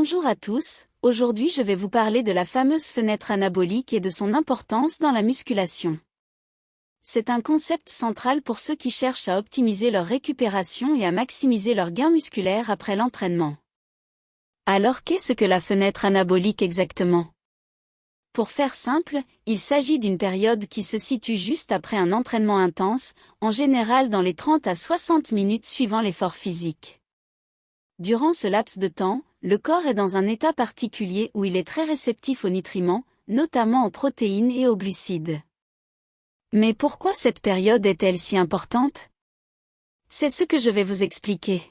Bonjour à tous, aujourd'hui je vais vous parler de la fameuse fenêtre anabolique et de son importance dans la musculation. C'est un concept central pour ceux qui cherchent à optimiser leur récupération et à maximiser leurs gains musculaires après l'entraînement. Alors qu'est-ce que la fenêtre anabolique exactement? Pour faire simple, il s'agit d'une période qui se situe juste après un entraînement intense, en général dans les 30 à 60 minutes suivant l'effort physique. Durant ce laps de temps, le corps est dans un état particulier où il est très réceptif aux nutriments, notamment aux protéines et aux glucides. Mais pourquoi cette période est-elle si importante? C'est ce que je vais vous expliquer.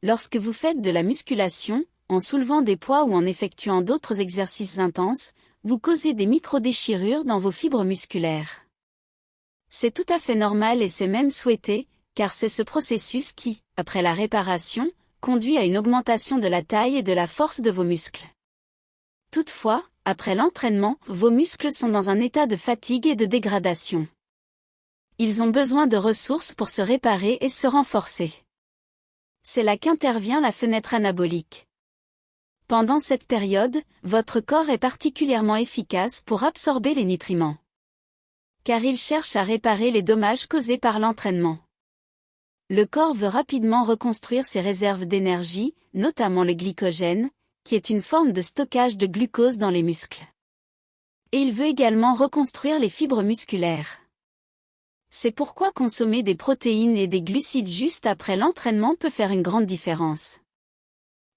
Lorsque vous faites de la musculation, en soulevant des poids ou en effectuant d'autres exercices intenses, vous causez des micro-déchirures dans vos fibres musculaires. C'est tout à fait normal et c'est même souhaité, car c'est ce processus qui, après la réparation, conduit à une augmentation de la taille et de la force de vos muscles. Toutefois, après l'entraînement, vos muscles sont dans un état de fatigue et de dégradation. Ils ont besoin de ressources pour se réparer et se renforcer. C'est là qu'intervient la fenêtre anabolique. Pendant cette période, votre corps est particulièrement efficace pour absorber les nutriments. Car il cherche à réparer les dommages causés par l'entraînement. Le corps veut rapidement reconstruire ses réserves d'énergie, notamment le glycogène, qui est une forme de stockage de glucose dans les muscles. Et il veut également reconstruire les fibres musculaires. C'est pourquoi consommer des protéines et des glucides juste après l'entraînement peut faire une grande différence.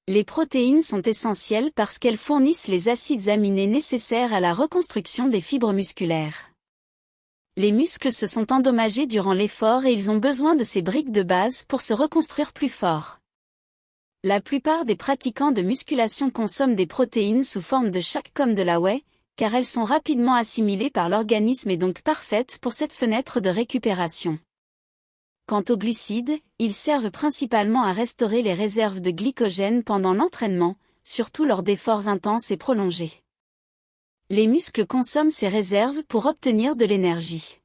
Les protéines sont essentielles parce qu'elles fournissent les acides aminés nécessaires à la reconstruction des fibres musculaires. Les muscles se sont endommagés durant l'effort et ils ont besoin de ces briques de base pour se reconstruire plus fort. La plupart des pratiquants de musculation consomment des protéines sous forme de shake comme de la whey, car elles sont rapidement assimilées par l'organisme et donc parfaites pour cette fenêtre de récupération. Quant aux glucides, ils servent principalement à restaurer les réserves de glycogène pendant l'entraînement, surtout lors d'efforts intenses et prolongés. Les muscles consomment ces réserves pour obtenir de l'énergie.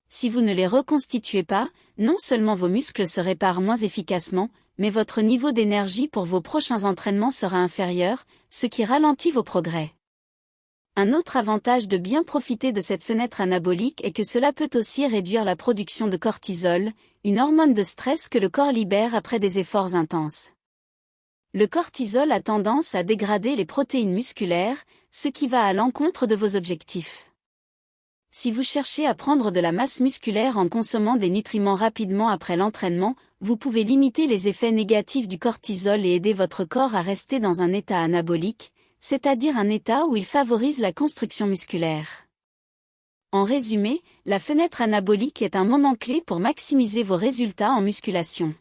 Si vous ne les reconstituez pas, non seulement vos muscles se réparent moins efficacement, mais votre niveau d'énergie pour vos prochains entraînements sera inférieur, ce qui ralentit vos progrès. Un autre avantage de bien profiter de cette fenêtre anabolique est que cela peut aussi réduire la production de cortisol, une hormone de stress que le corps libère après des efforts intenses. Le cortisol a tendance à dégrader les protéines musculaires, ce qui va à l'encontre de vos objectifs. Si vous cherchez à prendre de la masse musculaire en consommant des nutriments rapidement après l'entraînement, vous pouvez limiter les effets négatifs du cortisol et aider votre corps à rester dans un état anabolique, c'est-à-dire un état où il favorise la construction musculaire. En résumé, la fenêtre anabolique est un moment clé pour maximiser vos résultats en musculation.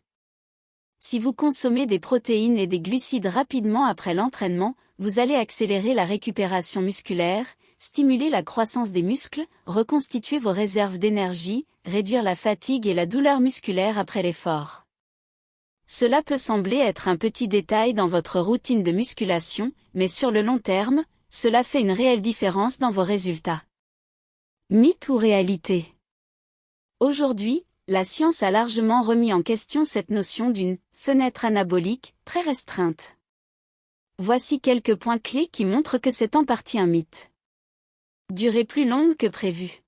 Si vous consommez des protéines et des glucides rapidement après l'entraînement, vous allez accélérer la récupération musculaire, stimuler la croissance des muscles, reconstituer vos réserves d'énergie, réduire la fatigue et la douleur musculaire après l'effort. Cela peut sembler être un petit détail dans votre routine de musculation, mais sur le long terme, cela fait une réelle différence dans vos résultats. Mythe ou réalité? Aujourd'hui, la science a largement remis en question cette notion d'une fenêtre anabolique très restreinte. Voici quelques points clés qui montrent que c'est en partie un mythe. Durée plus longue que prévu.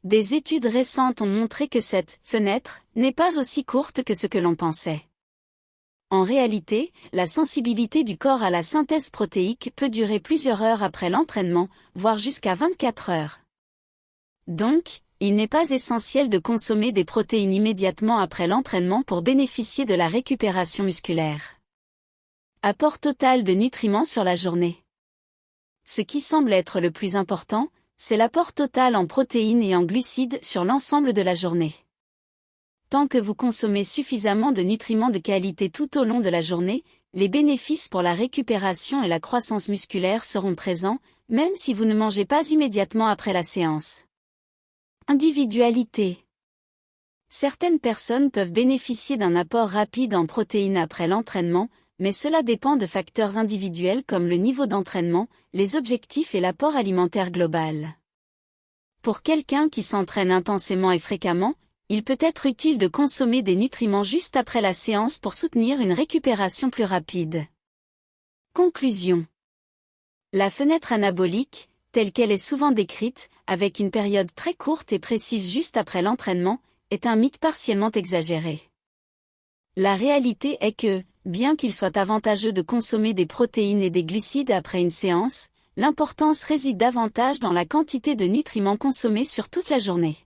Des études récentes ont montré que cette fenêtre n'est pas aussi courte que ce que l'on pensait. En réalité, la sensibilité du corps à la synthèse protéique peut durer plusieurs heures après l'entraînement, voire jusqu'à 24 heures. Donc, il n'est pas essentiel de consommer des protéines immédiatement après l'entraînement pour bénéficier de la récupération musculaire. Apport total de nutriments sur la journée. Ce qui semble être le plus important, c'est l'apport total en protéines et en glucides sur l'ensemble de la journée. Tant que vous consommez suffisamment de nutriments de qualité tout au long de la journée, les bénéfices pour la récupération et la croissance musculaire seront présents, même si vous ne mangez pas immédiatement après la séance. Individualité. Certaines personnes peuvent bénéficier d'un apport rapide en protéines après l'entraînement, mais cela dépend de facteurs individuels comme le niveau d'entraînement, les objectifs et l'apport alimentaire global. Pour quelqu'un qui s'entraîne intensément et fréquemment, il peut être utile de consommer des nutriments juste après la séance pour soutenir une récupération plus rapide. Conclusion. La fenêtre anabolique, telle qu'elle est souvent décrite, avec une période très courte et précise juste après l'entraînement, est un mythe partiellement exagéré. La réalité est que, bien qu'il soit avantageux de consommer des protéines et des glucides après une séance, l'importance réside davantage dans la quantité de nutriments consommés sur toute la journée.